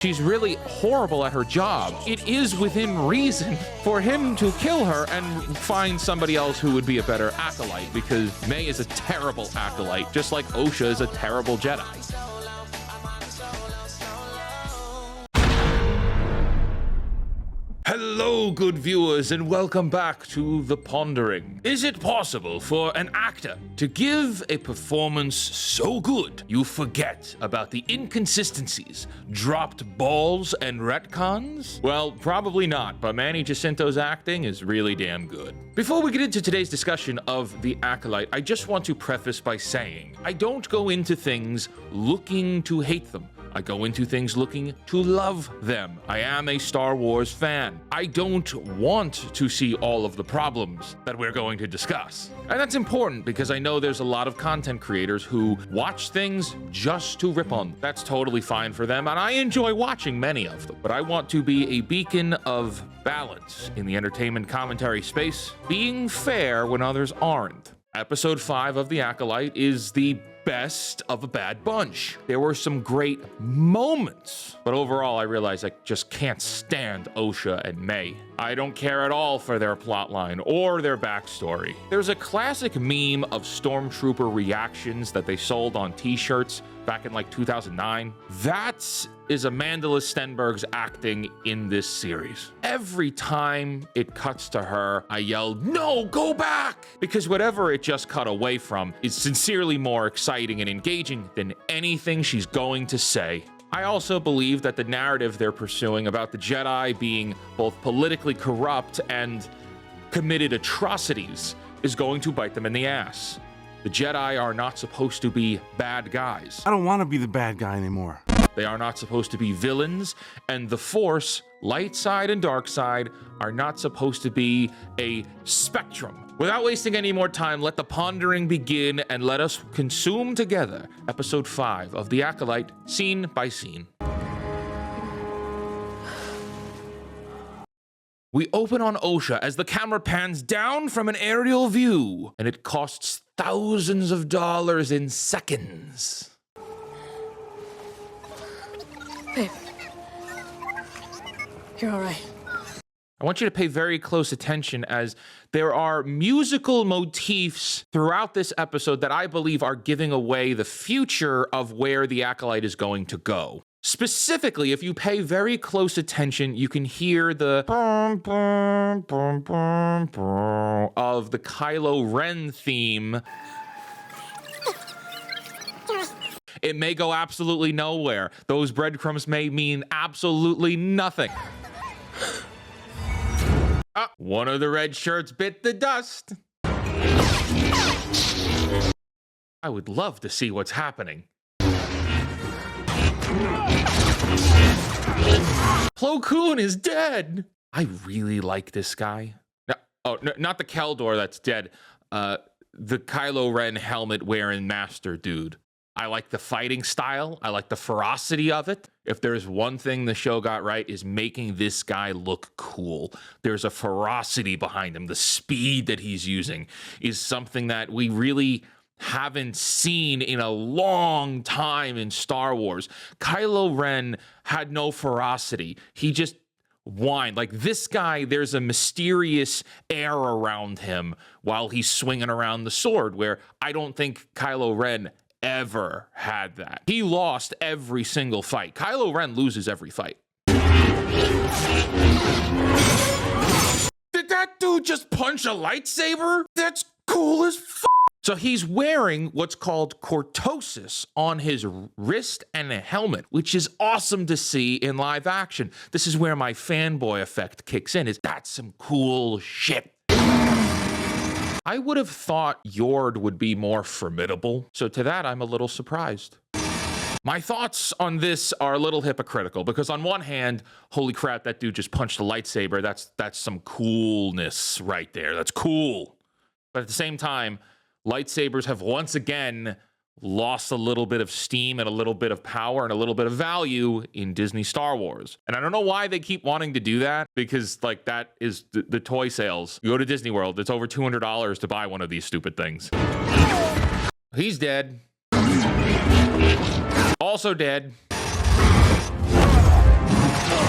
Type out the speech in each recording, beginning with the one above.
She's really horrible at her job. It is within reason for him to kill her and find somebody else who would be a better acolyte, because May is a terrible acolyte, just like Osha is a terrible Jedi. Hello, good viewers, and welcome back to The Pondering. Is it possible for an actor to give a performance so good you forget about the inconsistencies, dropped balls, and retcons? Well, probably not, but Manny Jacinto's acting is really damn good. Before we get into today's discussion of The Acolyte, I just want to preface by saying I don't go into things looking to hate them. I go into things looking to love them. I am a Star Wars fan. I don't want to see all of the problems that we're going to discuss. And that's important because I know there's a lot of content creators who watch things just to rip on them. That's totally fine for them, and I enjoy watching many of them. But I want to be a beacon of balance in the entertainment commentary space, being fair when others aren't. Episode 5 of The Acolyte is the best of a bad bunch. There were some great moments, but overall I realized I just can't stand Osha and May. I don't care at all for their plotline or their backstory. There's a classic meme of stormtrooper reactions that they sold on t-shirts back in like 2009. That is Amanda Stenberg's acting in this series. Every time it cuts to her, I yelled, "No, go back!" Because whatever it just cut away from is sincerely more exciting and engaging than anything she's going to say. I also believe that the narrative they're pursuing about the Jedi being both politically corrupt and committed atrocities is going to bite them in the ass. The Jedi are not supposed to be bad guys. I don't want to be the bad guy anymore. They are not supposed to be villains, and the Force, light side and dark side, are not supposed to be a spectrum. Without wasting any more time, let the pondering begin and let us consume together episode 5 of The Acolyte, scene by scene. We open on Osha as the camera pans down from an aerial view, and it costs thousands of dollars in seconds. Babe, you're all right. I want you to pay very close attention as there are musical motifs throughout this episode that I believe are giving away the future of where the Acolyte is going to go. Specifically, if you pay very close attention, you can hear the of the Kylo Ren theme. It may go absolutely nowhere. Those breadcrumbs may mean absolutely nothing. One of the red shirts bit the dust. I would love to see what's happening. Plo Koon is dead. I really like this guy. No, not the Keldor that's dead. The Kylo Ren helmet wearing master dude. I like the fighting style. I like the ferocity of it. If there's one thing the show got right, is making this guy look cool. There's a ferocity behind him. The speed that he's using is something that we really haven't seen in a long time in Star Wars. Kylo Ren had no ferocity. He just whined. Like this guy, there's a mysterious air around him while he's swinging around the sword, where I don't think Kylo Ren ever had that. He lost every single fight. Kylo Ren loses every fight. Did that dude just punch a lightsaber? That's cool as f***. So he's wearing what's called cortosis on his wrist and a helmet, which is awesome to see in live action. This is where my fanboy effect kicks in, is that's some cool shit. I would have thought Yord would be more formidable, so to that I'm a little surprised. My thoughts on this are a little hypocritical, because on one hand, holy crap, that dude just punched a lightsaber. That's some coolness right there. That's cool. But at the same time, lightsabers have once again lost a little bit of steam and a little bit of power and a little bit of value in Disney Star Wars. And I don't know why they keep wanting to do that, because like that is the toy sales. You go to Disney World, it's over $200 to buy one of these stupid things. He's dead. Also dead.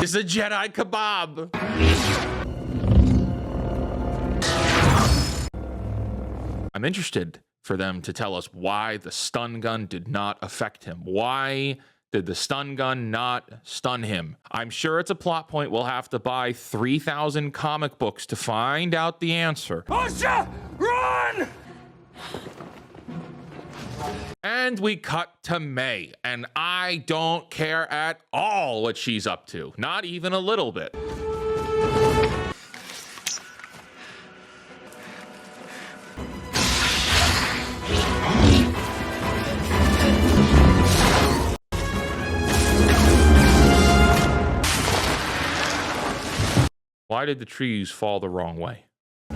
It's a Jedi kebab. I'm interested for them to tell us why the stun gun did not affect him. Why did the stun gun not stun him? I'm sure it's a plot point. We'll have to buy 3,000 comic books to find out the answer. Osha, run! And we cut to May, and I don't care at all what she's up to. Not even a little bit. Why did the trees fall the wrong way?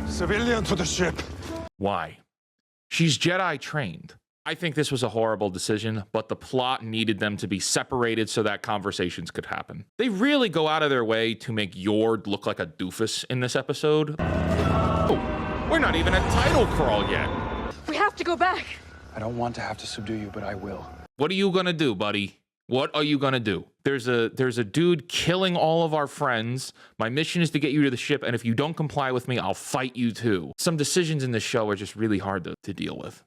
Civilian to the ship. Why? She's Jedi trained. I think this was a horrible decision, but the plot needed them to be separated so that conversations could happen. They really go out of their way to make Yord look like a doofus in this episode. Oh, we're not even at title crawl yet. We have to go back. I don't want to have to subdue you, but I will. What are you gonna do, buddy? What are you gonna do? There's a dude killing all of our friends. My mission is to get you to the ship, and if you don't comply with me, I'll fight you too. Some decisions in this show are just really hard to deal with.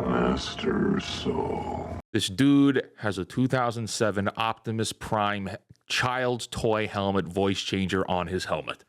Master Soul. This dude has a 2007 Optimus Prime child's toy helmet voice changer on his helmet.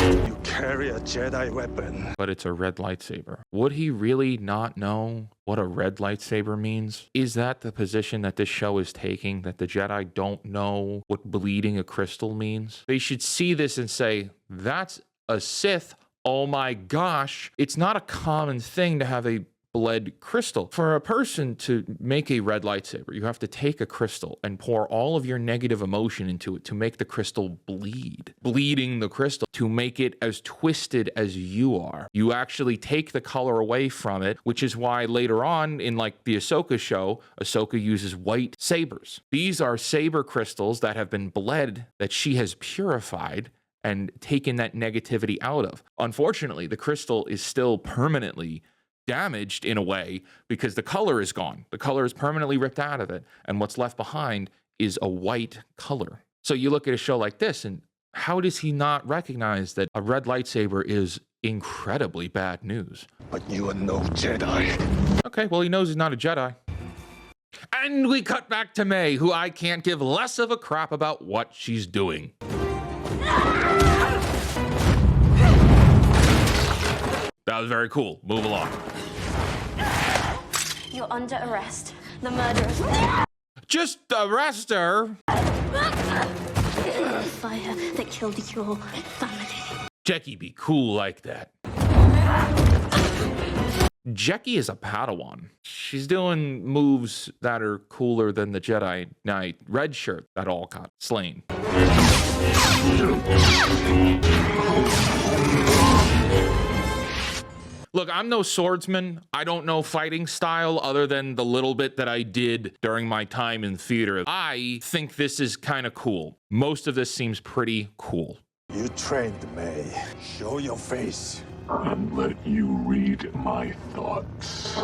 You carry a Jedi weapon. But it's a red lightsaber. Would he really not know what a red lightsaber means? Is that the position that this show is taking, that the Jedi don't know what bleeding a crystal means? They should see this and say, that's a Sith. Oh my gosh. It's not a common thing to have a bled crystal. For a person to make a red lightsaber, you have to take a crystal and pour all of your negative emotion into it to make the crystal bleed. Bleeding the crystal to make it as twisted as you are. You actually take the color away from it, which is why later on in like the Ahsoka show, Ahsoka uses white sabers. These are saber crystals that have been bled, that she has purified and taken that negativity out of. Unfortunately, the crystal is still permanently damaged in a way because the color is gone. The color is permanently ripped out of it, and what's left behind is a white color. So you look at a show like this, and how does he not recognize that a red lightsaber is incredibly bad news? But you are no Jedi. Okay, well, he knows he's not a Jedi. And we cut back to May, who I can't give less of a crap about what she's doing. That was very cool. Move along. You're under arrest. The murderers. Just arrest her. The fire that killed your family. Jackie be cool like that. Jackie is a Padawan. She's doing moves that are cooler than the Jedi Knight red shirt that all got slain. Look, I'm no swordsman. I don't know fighting style other than the little bit that I did during my time in theater. I think this is kind of cool. Most of this seems pretty cool. You trained May. Show your face. And let you read my thoughts.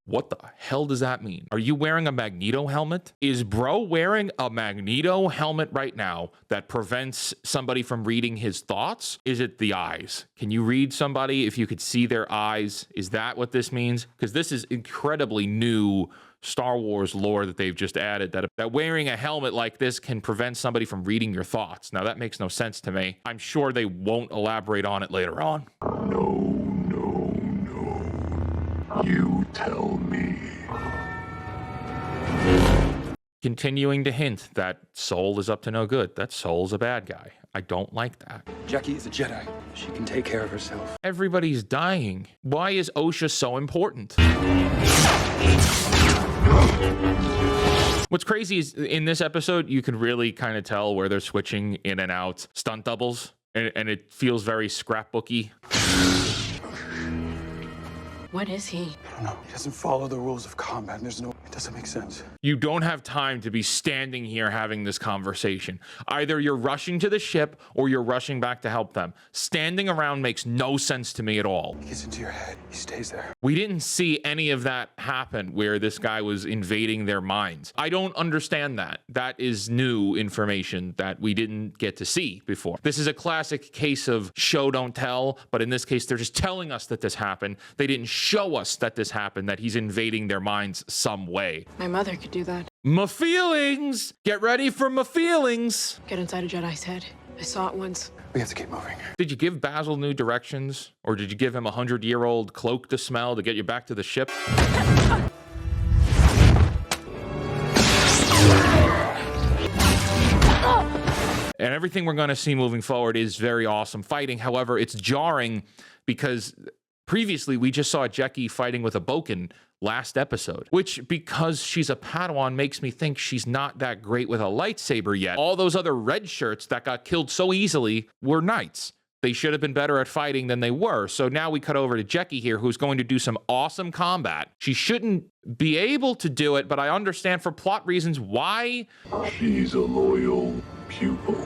What the hell does that mean? Are you wearing a Magneto helmet? Is bro wearing a Magneto helmet right now that prevents somebody from reading his thoughts? Is it the eyes? Can you read somebody if you could see their eyes? Is that what this means? Because this is incredibly new Star Wars lore that they've just added, that wearing a helmet like this can prevent somebody from reading your thoughts. Now that makes no sense to me. I'm sure they won't elaborate on it later on. No. You tell me. Continuing to hint that Soul is up to no good, that Soul's a bad guy. I don't like that. Jackie is a Jedi. She can take care of herself. Everybody's dying. Why is OSHA so important? What's crazy is in this episode, you can really kind of tell where they're switching in and out stunt doubles, and it feels very scrapbooky. What is he? I don't know. He doesn't follow the rules of combat. It doesn't make sense. You don't have time to be standing here having this conversation. Either you're rushing to the ship or you're rushing back to help them. Standing around makes no sense to me at all. He gets into your head. He stays there. We didn't see any of that happen where this guy was invading their minds. I don't understand that. That is new information that we didn't get to see before. This is a classic case of show don't tell, but in this case, they're just telling us that this happened. They didn't show us that this happened, that he's invading their minds some way. My mother could do that. My feelings! Get ready for my feelings! Get inside a Jedi's head. I saw it once. We have to keep moving. Did you give Basil new directions? Or did you give him a 100-year-old cloak to smell to get you back to the ship? And everything we're going to see moving forward is very awesome fighting. However, it's jarring because previously we just saw Jecki fighting with a Boken last episode, which, because she's a Padawan, makes me think she's not that great with a lightsaber yet. All those other red shirts that got killed so easily were knights. They should have been better at fighting than they were. So now we cut over to Jecki here, who's going to do some awesome combat. She shouldn't be able to do it, but I understand for plot reasons why. She's a loyal pupil.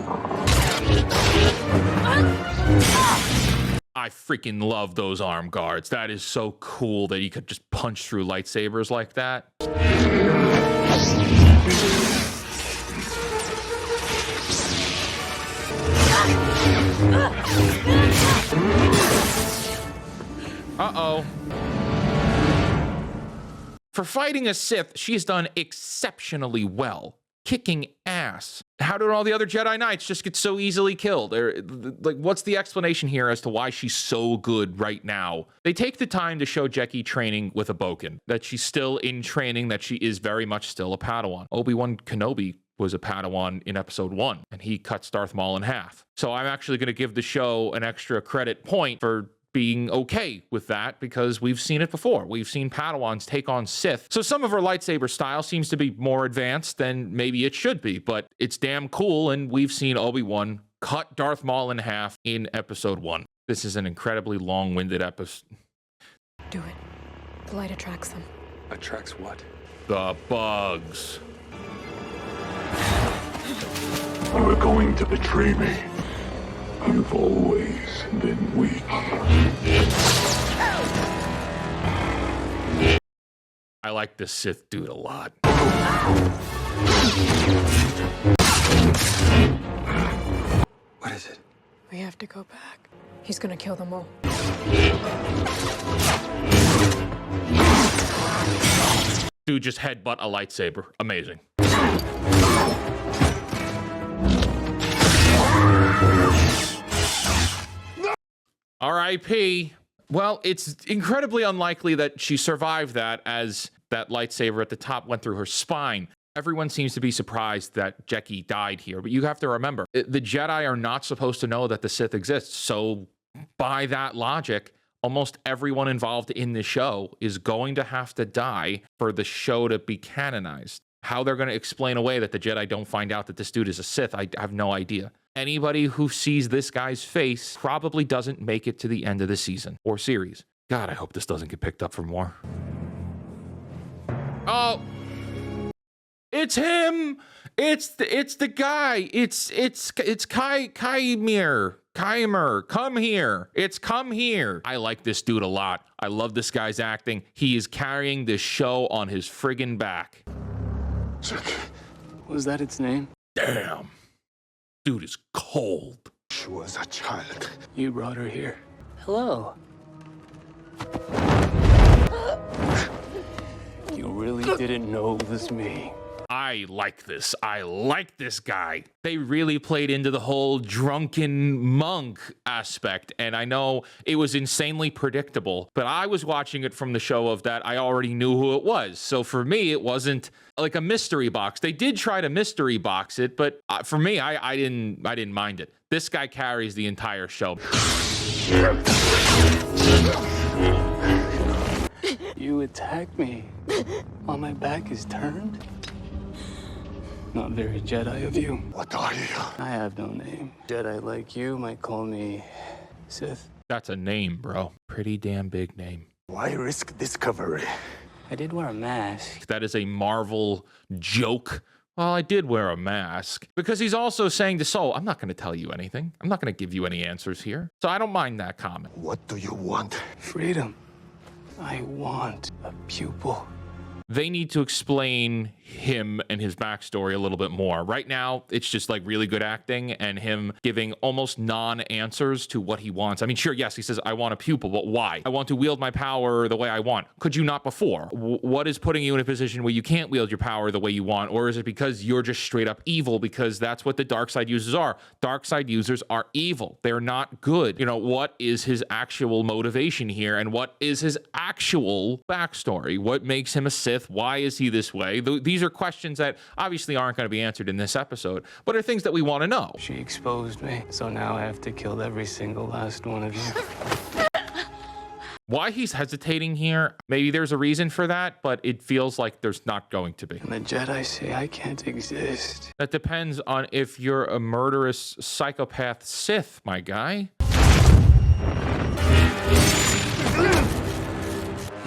I freaking love those arm guards. That is so cool that you could just punch through lightsabers like that. Uh-oh. For fighting a Sith, she's done exceptionally well. Kicking ass. How did all the other Jedi Knights just get so easily killed? Or, like, what's the explanation here as to why she's so good right now? They take the time to show Jecki training with a Boken, that she's still in training, that she is very much still a Padawan. Obi-Wan Kenobi was a Padawan in episode 1, and he cuts Darth Maul in half. So I'm actually going to give the show an extra credit point for being okay with that, because we've seen it before. We've seen Padawans take on Sith. So some of her lightsaber style seems to be more advanced than maybe it should be, but it's damn cool, and we've seen Obi-Wan cut Darth Maul in half in episode 1. This is an incredibly long-winded episode. Do it. The light attracts them. Attracts what? The bugs. You're going to betray me. You've always been weak. I like this Sith dude a lot. What is it? We have to go back. He's gonna kill them all. Dude just headbutt a lightsaber. Amazing. R.I.P. Well, it's incredibly unlikely that she survived that, as that lightsaber at the top went through her spine. Everyone seems to be surprised that Jecki died here, but you have to remember, the Jedi are not supposed to know that the Sith exists, so by that logic, almost everyone involved in the show is going to have to die for the show to be canonized. How they're going to explain away that the Jedi don't find out that this dude is a Sith, I have no idea. Anybody who sees this guy's face probably doesn't make it to the end of the season or series. God, I hope this doesn't get picked up for more. Oh, it's him. It's the guy. It's Kymir. Come here. It's come here. I like this dude a lot. I love this guy's acting. He is carrying this show on his friggin' back. Was that its name? Damn. Dude is cold. She was a child. You brought her here. Hello. You really didn't know it was me. I like this. I like this guy. They really played into the whole drunken monk aspect, and I know it was insanely predictable, but I was watching it from the show of that I already knew who it was. So for me, it wasn't like a mystery box. They did try to mystery box it, but for me, I didn't mind it. This guy carries the entire show. You attacked me while my back is turned? Not very Jedi of you. What are you? I have no name. Jedi like you might call me Sith. That's a name, bro. Pretty damn big name. Why risk discovery? I did wear a mask. That is a Marvel joke. Well, I did wear a mask. Because he's also saying to Soul, I'm not going to tell you anything. I'm not going to give you any answers here. So I don't mind that comment. What do you want? Freedom. I want a pupil. They need to explain him and his backstory a little bit more. Right now, it's just like really good acting and him giving almost non-answers to what he wants. I mean, sure, yes, he says, I want a pupil, but why? I want to wield my power the way I want. Could you not before? What is putting you in a position where you can't wield your power the way you want? Or is it because you're just straight up evil? Because that's what the dark side users are. Dark side users are evil. They're not good. You know, what is his actual motivation here? And what is his actual backstory? What makes him a Sith? Why is he this way? These are questions that obviously aren't going to be answered in this episode, but are things that we want to know. She exposed me, so now I have to kill every single last one of you. Why he's hesitating here, maybe there's a reason for that, but it feels like there's not going to be. And the Jedi say I can't exist. That depends on if you're a murderous psychopath Sith, my guy.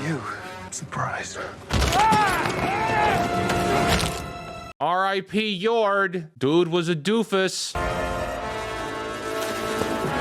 You. Surprise. R.I.P. Yord. Dude was a doofus.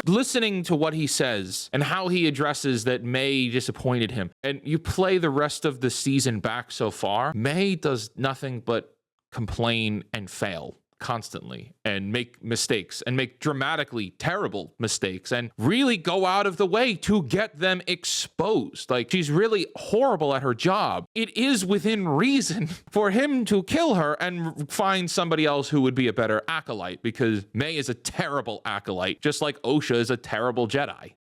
Listening to what he says and how he addresses that May disappointed him, and you play the rest of the season back so far, May does nothing but complain and fail constantly and make mistakes and make dramatically terrible mistakes and really go out of the way to get them exposed. Like, she's really horrible at her job. It is within reason for him to kill her and find somebody else who would be a better acolyte, because May is a terrible acolyte, just like Osha is a terrible Jedi.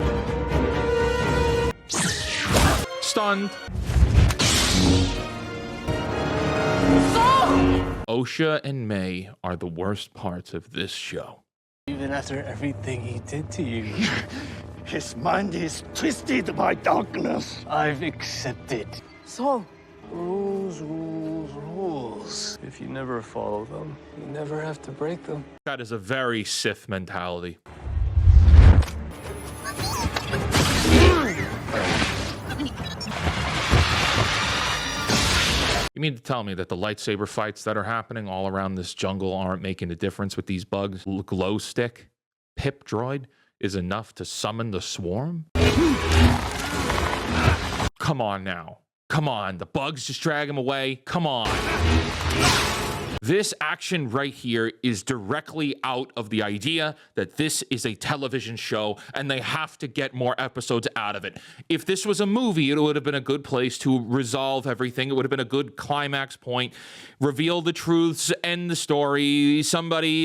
Stunned. Osha and May are the worst parts of this show. Even after everything he did to you, His mind is twisted by darkness. I've accepted. Soul. Rules, rules, rules. If you never follow them, you never have to break them. That is a very Sith mentality. You mean to tell me that the lightsaber fights that are happening all around this jungle aren't making a difference with these bugs? Glow stick, pip droid is enough to summon the swarm? Come on now. Come on. The bugs just drag him away. Come on. This action right here is directly out of the idea that this is a television show and they have to get more episodes out of it. If this was a movie, it would have been a good place to resolve everything. It would have been a good climax point, reveal the truths, end the story,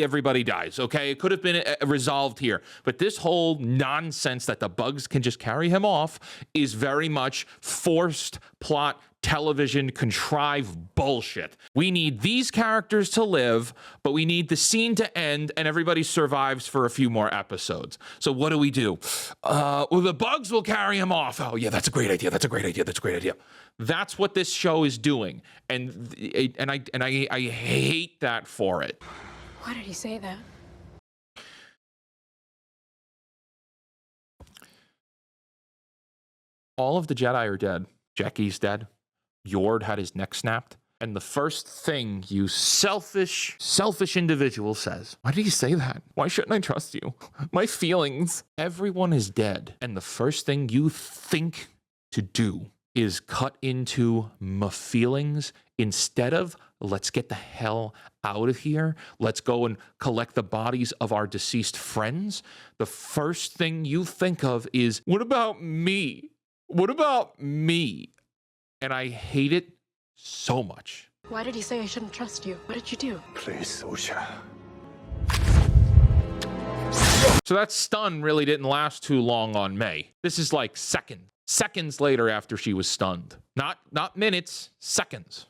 everybody dies, okay? It could have been resolved here. But this whole nonsense that the bugs can just carry him off is very much forced plot television contrived bullshit. We need these characters to live, but we need the scene to end and everybody survives for a few more episodes. So what do? Well, the bugs will carry him off. Oh yeah, that's a great idea. That's a great idea. That's a great idea. That's what this show is doing. And I hate that for it. Why did he say that? All of the Jedi are dead. Jackie's dead. Yord had his neck snapped. And the first thing you selfish individual says, why did you say that? Why shouldn't I trust you? My feelings. Everyone is dead. And the first thing you think to do is cut into my feelings instead of let's get the hell out of here. Let's go and collect the bodies of our deceased friends. The first thing you think of is, what about me? What about me? And I hate it so much. Why did he say I shouldn't trust you? What did you do? Please, Osha. So that stun really didn't last too long on May. This is like seconds later after she was stunned. Not minutes, seconds.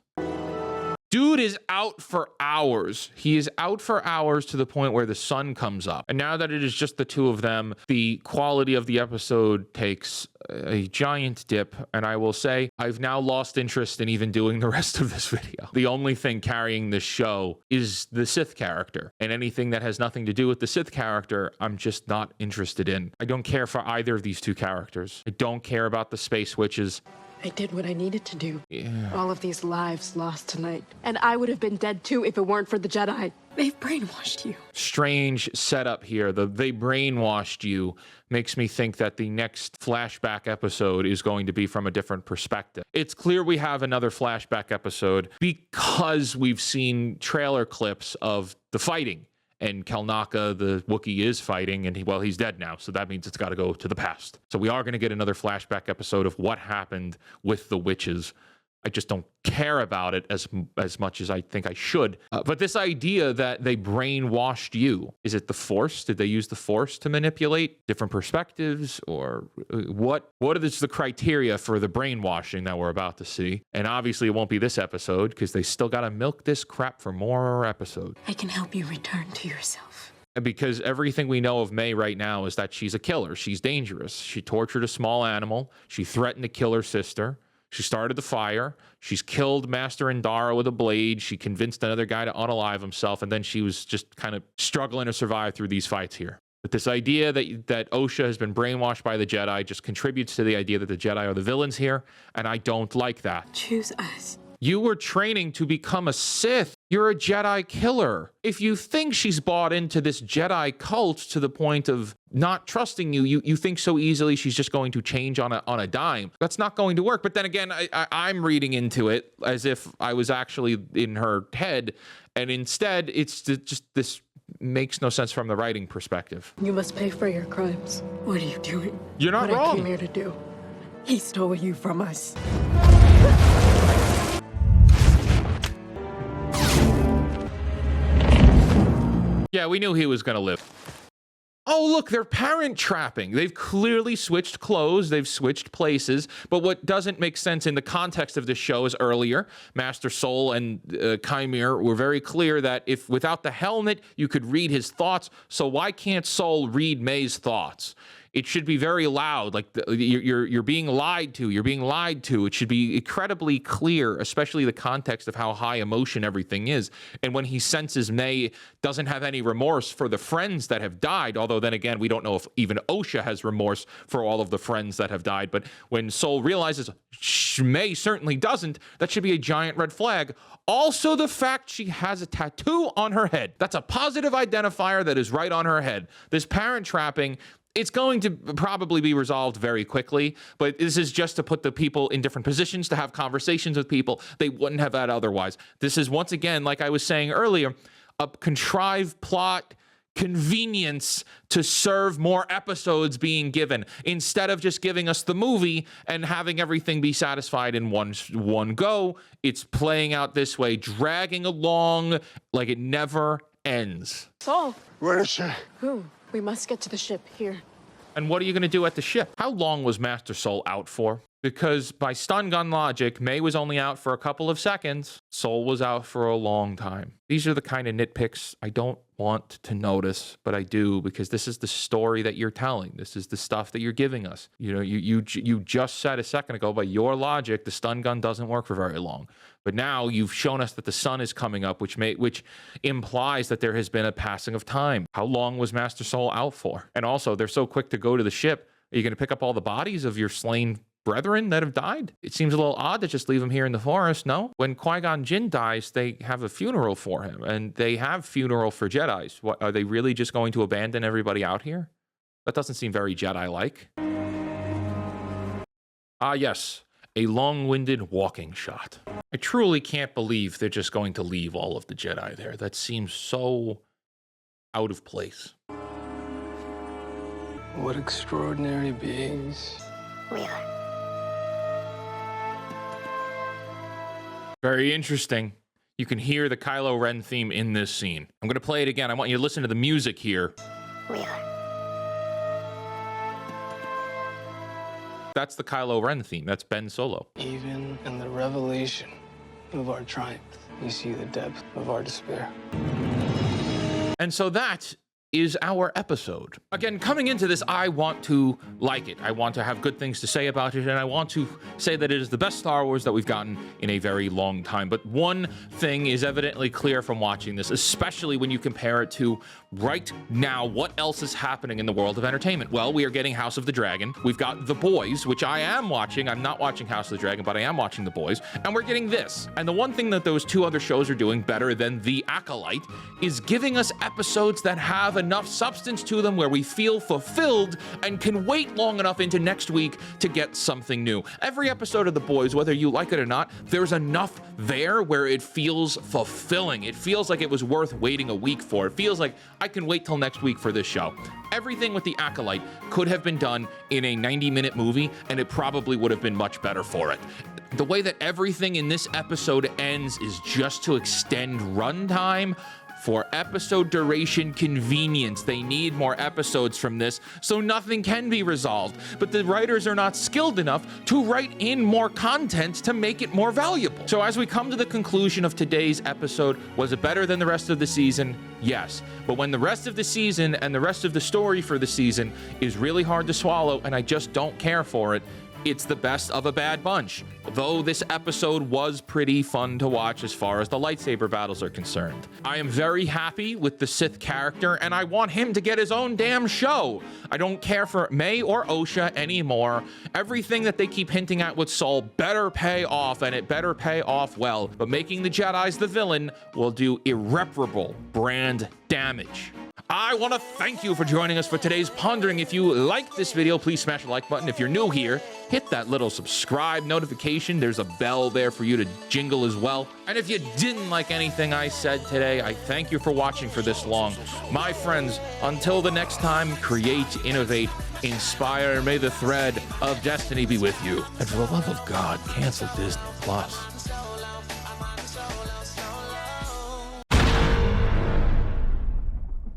Dude is out for hours. He is out for hours to the point where the sun comes up. And now that it is just the two of them, the quality of the episode takes a giant dip. And I will say, I've now lost interest in even doing the rest of this video. The only thing carrying this show is the Sith character. And anything that has nothing to do with the Sith character, I'm just not interested in. I don't care for either of these two characters. I don't care about the space witches. I did what I needed to do. Yeah. All of these lives lost tonight. And I would have been dead too if it weren't for the Jedi. They've brainwashed you. Strange setup here. They brainwashed you makes me think that the next flashback episode is going to be from a different perspective. It's clear we have another flashback episode because we've seen trailer clips of the fighting. And Kelnaka, the Wookiee, is fighting, and he's dead now, so that means it's got to go to the past. So we are going to get another flashback episode of what happened with the witches. I just don't care about it as much as I think I should. But this idea that they brainwashed you, is it the Force? Did they use the Force to manipulate different perspectives? Or what is the criteria for the brainwashing that we're about to see? And obviously it won't be this episode because they still got to milk this crap for more episodes. I can help you return to yourself. Because everything we know of May right now is that she's a killer. She's dangerous. She tortured a small animal. She threatened to kill her sister. She started the fire. She's killed Master Indara with a blade. She convinced another guy to unalive himself, and then she was just kind of struggling to survive through these fights here. But this idea that Osha has been brainwashed by the Jedi just contributes to the idea that the Jedi are the villains here, and I don't like that. Choose us. You were training to become a Sith. You're a Jedi killer. If you think she's bought into this Jedi cult to the point of not trusting you, you think so easily she's just going to change on a dime. That's not going to work. But then again, I'm reading into it as if I was actually in her head. And instead, it's just this makes no sense from the writing perspective. You must pay for your crimes. What are you doing? You're not what wrong. I came here to do. He stole you from us. Yeah, we knew he was going to live. Oh, look, they're parent trapping. They've clearly switched clothes. They've switched places. But what doesn't make sense in the context of this show is earlier, Master Soul and Chimere were very clear that if without the helmet, you could read his thoughts. So why can't Soul read May's thoughts? It should be very loud, like you're being lied to. You're being lied to. It should be incredibly clear, especially the context of how high emotion everything is. And when he senses May doesn't have any remorse for the friends that have died, although then again, we don't know if even Osha has remorse for all of the friends that have died. But when Soul realizes May certainly doesn't, that should be a giant red flag. Also, the fact she has a tattoo on her head. That's a positive identifier that is right on her head. This parent trapping, it's going to probably be resolved very quickly, but this is just to put the people in different positions to have conversations with people they wouldn't have had otherwise. This is, once again, like I was saying earlier, a contrived plot convenience to serve more episodes being given instead of just giving us the movie and having everything be satisfied in one go. It's playing out this way, dragging along like it never ends. Saul. Where is she? Who? We must get to the ship here. And what are you going to do at the ship? How long was Master Soul out for? Because by stun gun logic, May was only out for a couple of seconds. Soul was out for a long time. These are the kind of nitpicks I don't want to notice, but I do, because this is the story that you're telling. This is the stuff that you're giving us. You know, you just said a second ago, by your logic, the stun gun doesn't work for very long. But now you've shown us that the sun is coming up, which implies that there has been a passing of time. How long was Master Soul out for? And also, they're so quick to go to the ship. Are you going to pick up all the bodies of your slain brethren that have died? It seems a little odd to just leave him here in the forest, no? When Qui-Gon Jinn dies, they have a funeral for him, and they have funeral for Jedis. What, are they really just going to abandon everybody out here? That doesn't seem very Jedi-like. Ah, yes, a long-winded walking shot. I truly can't believe they're just going to leave all of the Jedi there. That seems so out of place. What extraordinary beings We are. Very interesting. You can hear the Kylo Ren theme in this scene. I'm going to play it again. I want you to listen to the music here. We are. That's the Kylo Ren theme. That's Ben Solo. even in the revelation of our triumph. you see the depth of our despair. And so that is our episode. Again, coming into this, I want to like it. I want to have good things to say about it, and I want to say that it is the best Star Wars that we've gotten in a very long time. But one thing is evidently clear from watching this, especially when you compare it to right now, what else is happening in the world of entertainment? Well, we are getting House of the Dragon. We've got The Boys, which I am watching. I'm not watching House of the Dragon, but I am watching The Boys. And we're getting this. And the one thing that those two other shows are doing better than The Acolyte is giving us episodes that have enough substance to them where we feel fulfilled and can wait long enough into next week to get something new. Every episode of The Boys, whether you like it or not, there's enough there where it feels fulfilling. It feels like it was worth waiting a week for. It feels like I can wait till next week for this show. Everything with The Acolyte could have been done in a 90-minute movie, and it probably would have been much better for it. The way that everything in this episode ends is just to extend runtime for episode duration convenience. They need more episodes from this, so nothing can be resolved. But the writers are not skilled enough to write in more content to make it more valuable. So as we come to the conclusion of today's episode, was it better than the rest of the season? Yes. But when the rest of the season and the rest of the story for the season is really hard to swallow and I just don't care for it, it's the best of a bad bunch. Though this episode was pretty fun to watch as far as the lightsaber battles are concerned. I am very happy with the Sith character, and I want him to get his own damn show. I don't care for May or Osha anymore. Everything that they keep hinting at with Saul better pay off, and it better pay off well. But making the Jedis the villain will do irreparable brand damage. I want to thank you for joining us for today's Pondering. If you liked this video, please smash the like button. If you're new here, hit that little subscribe notification. There's a bell there for you to jingle as well. And if you didn't like anything I said today, I thank you for watching for this long. My friends, until the next time, create, innovate, inspire, and may the thread of destiny be with you. And for the love of God, cancel Disney Plus.